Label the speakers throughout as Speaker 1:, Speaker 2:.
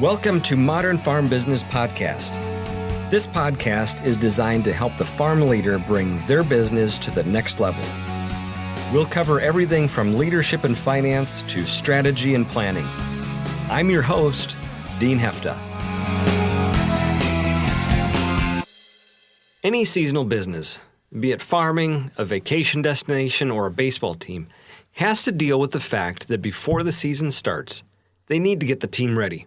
Speaker 1: Welcome to Modern Farm Business Podcast. This podcast is designed to help the farm leader bring their business to the next level. We'll cover everything from leadership and finance to strategy and planning. I'm your host, Dean Hefta. Any seasonal business, be it farming, a vacation destination, or a baseball team, has to deal with the fact that before the season starts, they need to get the team ready.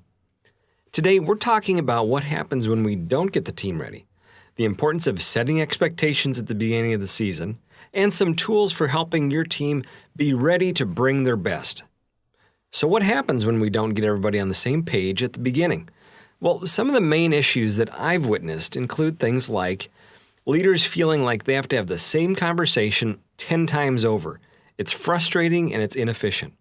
Speaker 1: Today, we're talking about what happens when we don't get the team ready, the importance of setting expectations at the beginning of the season, and some tools for helping your team be ready to bring their best. So what happens when we don't get everybody on the same page at the beginning? Well, some of the main issues that I've witnessed include things like leaders feeling like they have to have the same conversation 10 times over. It's frustrating and it's inefficient.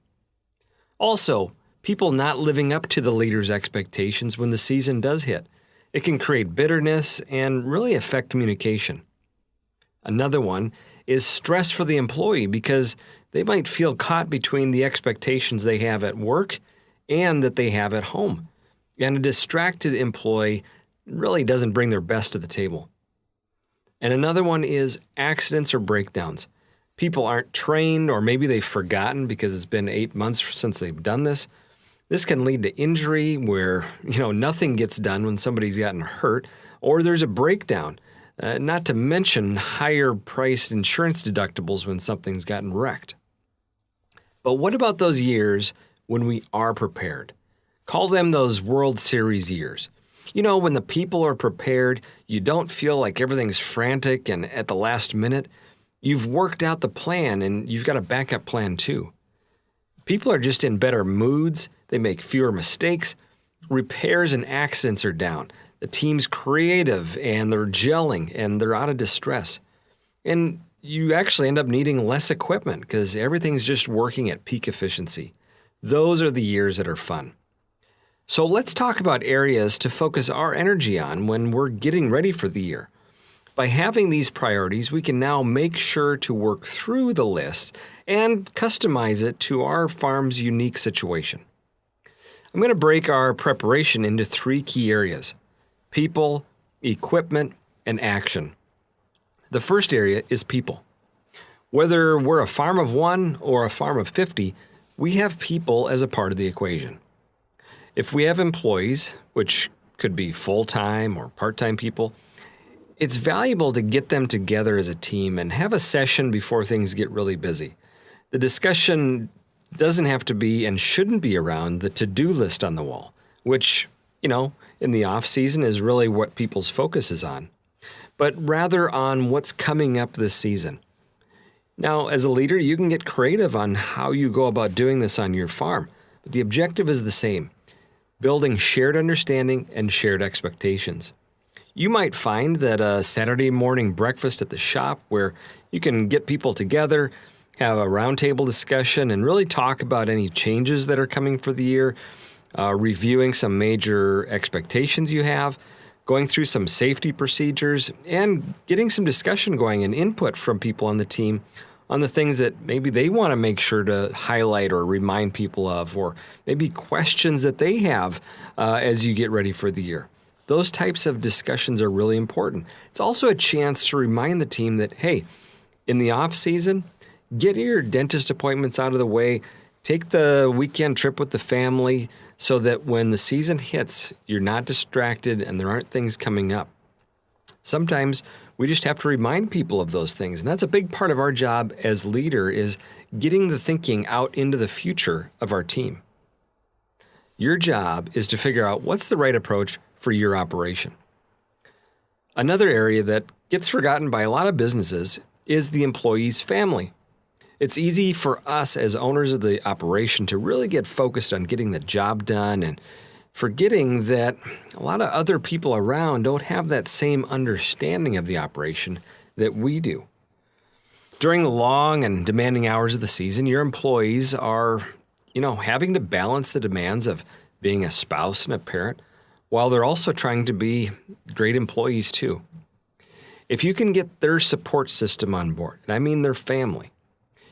Speaker 1: Also, people not living up to the leader's expectations when the season does hit. It can create bitterness and really affect communication. Another one is stress for the employee because they might feel caught between the expectations they have at work and that they have at home. And a distracted employee really doesn't bring their best to the table. And another one is accidents or breakdowns. People aren't trained, or maybe they've forgotten because it's been 8 months since they've done this. This can lead to injury where, nothing gets done when somebody's gotten hurt, or there's a breakdown, not to mention higher priced insurance deductibles when something's gotten wrecked. But what about those years when we are prepared? Call them those World Series years. When the people are prepared, you don't feel like everything's frantic and at the last minute. You've worked out the plan and you've got a backup plan too. People are just in better moods. They make fewer mistakes. Repairs and accidents are down. The team's creative and they're gelling and they're out of distress. And you actually end up needing less equipment because everything's just working at peak efficiency. Those are the years that are fun. So let's talk about areas to focus our energy on when we're getting ready for the year. By having these priorities, we can now make sure to work through the list and customize it to our farm's unique situation. I'm going to break our preparation into 3 key areas: people, equipment, and action. The first area is people. Whether we're a farm of 1 or a farm of 50, we have people as a part of the equation. If we have employees, which could be full-time or part-time people, it's valuable to get them together as a team and have a session before things get really busy. The discussion doesn't have to be and shouldn't be around the to-do list on the wall, which, in the off-season is really what people's focus is on, but rather on what's coming up this season. Now, as a leader, you can get creative on how you go about doing this on your farm, but the objective is the same: building shared understanding and shared expectations. You might find that a Saturday morning breakfast at the shop where you can get people together, have a roundtable discussion, and really talk about any changes that are coming for the year, reviewing some major expectations you have, going through some safety procedures, and getting some discussion going and input from people on the team on the things that maybe they want to make sure to highlight or remind people of, or maybe questions that they have as you get ready for the year. Those types of discussions are really important. It's also a chance to remind the team that, hey, in the off season, get your dentist appointments out of the way, take the weekend trip with the family so that when the season hits, you're not distracted and there aren't things coming up. Sometimes we just have to remind people of those things. And that's a big part of our job as leader, is getting the thinking out into the future of our team. Your job is to figure out what's the right approach for your operation. Another area that gets forgotten by a lot of businesses is the employee's family. It's easy for us as owners of the operation to really get focused on getting the job done and forgetting that a lot of other people around don't have that same understanding of the operation that we do. During the long and demanding hours of the season, your employees are, having to balance the demands of being a spouse and a parent, while they're also trying to be great employees too. If you can get their support system on board, and I mean their family,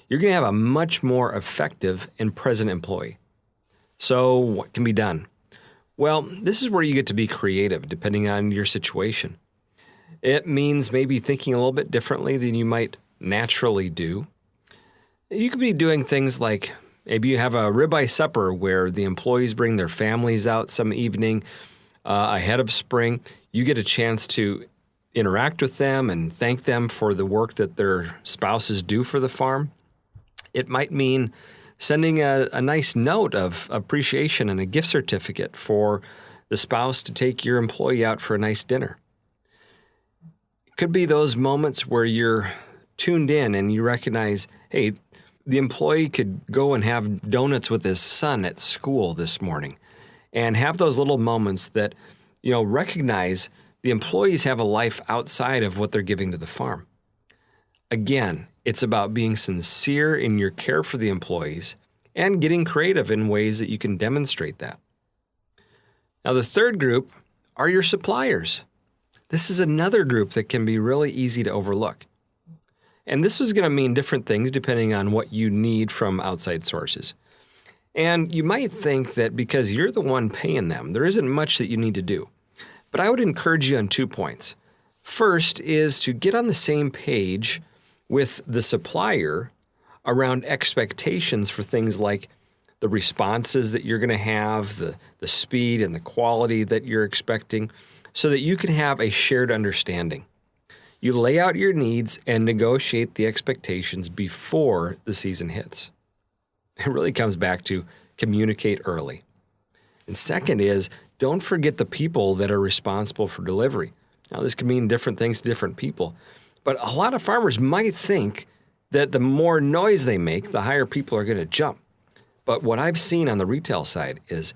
Speaker 1: you're going to have a much more effective and present employee. So what can be done? Well, this is where you get to be creative depending on your situation. It means maybe thinking a little bit differently than you might naturally do. You could be doing things like maybe you have a ribeye supper where the employees bring their families out some evening ahead of spring. You get a chance to interact with them and thank them for the work that their spouses do for the farm. It might mean sending a nice note of appreciation and a gift certificate for the spouse to take your employee out for a nice dinner. It could be those moments where you're tuned in and you recognize, hey, the employee could go and have donuts with his son at school this morning, and have those little moments that, recognize the employees have a life outside of what they're giving to the farm. Again, it's about being sincere in your care for the employees and getting creative in ways that you can demonstrate that. Now, the third group are your suppliers. This is another group that can be really easy to overlook. And this is going to mean different things depending on what you need from outside sources. And you might think that because you're the one paying them, there isn't much that you need to do. But I would encourage you on 2 points. First is to get on the same page with the supplier around expectations for things like the responses that you're going to have, the speed and the quality that you're expecting, so that you can have a shared understanding. You lay out your needs and negotiate the expectations before the season hits. It really comes back to communicate early. And second is, don't forget the people that are responsible for delivery. Now, this can mean different things to different people, but a lot of farmers might think that the more noise they make, the higher people are going to jump. But what I've seen on the retail side is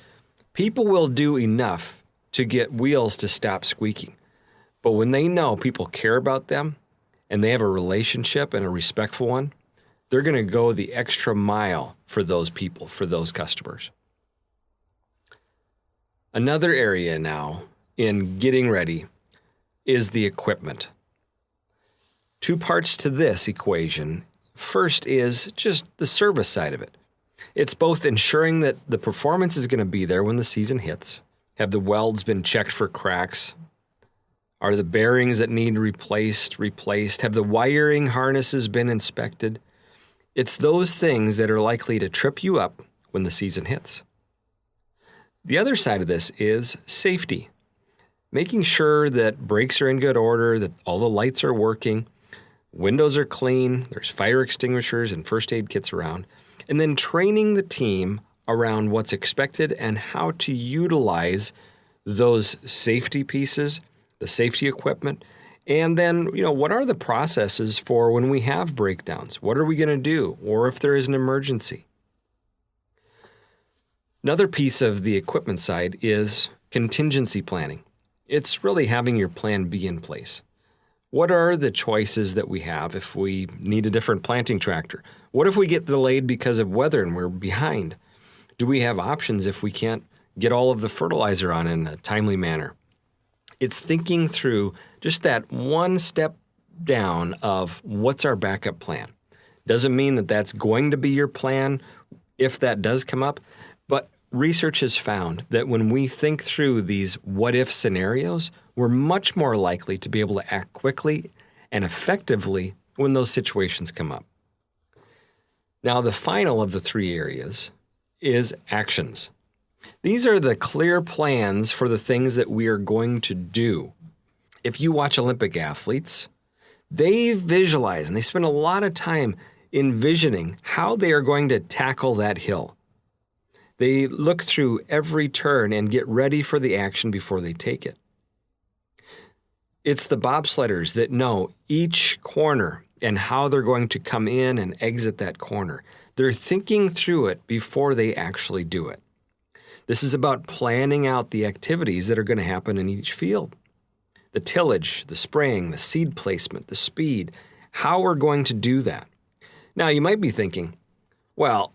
Speaker 1: people will do enough to get wheels to stop squeaking. But when they know people care about them and they have a relationship and a respectful one, they're going to go the extra mile for those people, for those customers. Another area now in getting ready is the equipment. 2 parts to this equation. First is just the service side of it. It's both ensuring that the performance is going to be there when the season hits. Have the welds been checked for cracks? Are the bearings that need replaced? Have the wiring harnesses been inspected? It's those things that are likely to trip you up when the season hits. The other side of this is safety. Making sure that brakes are in good order, that all the lights are working, windows are clean, there's fire extinguishers and first aid kits around, and then training the team around what's expected and how to utilize those safety pieces, the safety equipment, and then, what are the processes for when we have breakdowns? What are we going to do? Or if there is an emergency? Another piece of the equipment side is contingency planning. It's really having your plan B in place. What are the choices that we have if we need a different planting tractor? What if we get delayed because of weather and we're behind? Do we have options if we can't get all of the fertilizer on in a timely manner? It's thinking through just that one step down of what's our backup plan. Doesn't mean that that's going to be your plan if that does come up, but research has found that when we think through these what-if scenarios, we're much more likely to be able to act quickly and effectively when those situations come up. Now, the final of the 3 areas is actions. These are the clear plans for the things that we are going to do. If you watch Olympic athletes, they visualize and they spend a lot of time envisioning how they are going to tackle that hill. They look through every turn and get ready for the action before they take it. It's the bobsledders that know each corner and how they're going to come in and exit that corner. They're thinking through it before they actually do it. This is about planning out the activities that are going to happen in each field. The tillage, the spraying, the seed placement, the speed, how we're going to do that. Now, you might be thinking, well,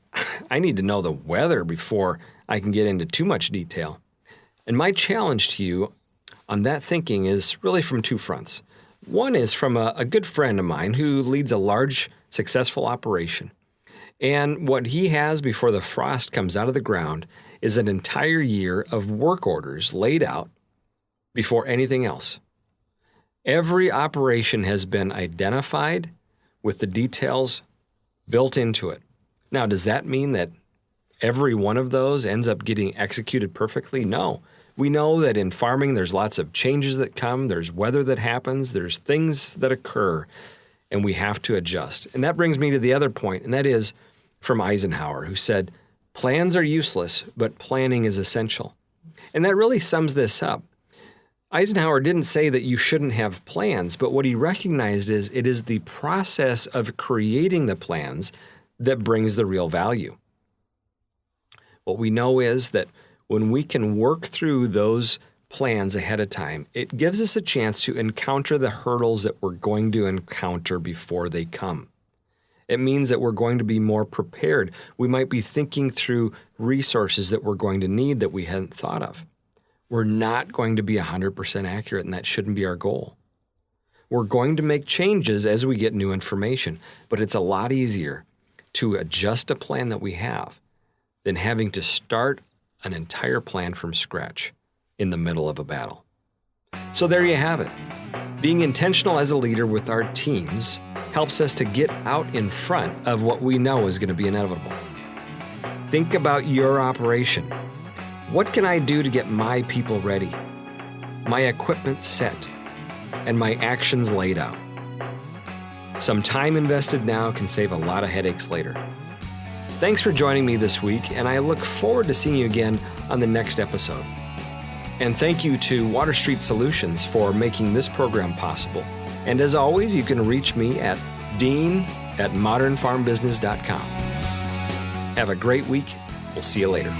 Speaker 1: I need to know the weather before I can get into too much detail. And my challenge to you on that thinking is really from 2 fronts. One is from a good friend of mine who leads a large, successful operation. And what he has before the frost comes out of the ground is an entire year of work orders laid out before anything else. Every operation has been identified with the details built into it. Now, does that mean that every one of those ends up getting executed perfectly? No. We know that in farming, there's lots of changes that come, there's weather that happens, there's things that occur, and we have to adjust. And that brings me to the other point, and that is from Eisenhower, who said, "Plans are useless, but planning is essential." And that really sums this up. Eisenhower didn't say that you shouldn't have plans, but what he recognized is it is the process of creating the plans that brings the real value. What we know is that when we can work through those plans ahead of time, it gives us a chance to encounter the hurdles that we're going to encounter before they come. It means that we're going to be more prepared. We might be thinking through resources that we're going to need that we hadn't thought of. We're not going to be 100% accurate, and that shouldn't be our goal. We're going to make changes as we get new information, but it's a lot easier to adjust a plan that we have than having to start an entire plan from scratch in the middle of a battle. So there you have it. Being intentional as a leader with our teams helps us to get out in front of what we know is going to be inevitable. Think about your operation. What can I do to get my people ready, my equipment set, and my actions laid out? Some time invested now can save a lot of headaches later. Thanks for joining me this week, and I look forward to seeing you again on the next episode. And thank you to Water Street Solutions for making this program possible. And as always, you can reach me at dean@modernfarmbusiness.com. Have a great week. We'll see you later.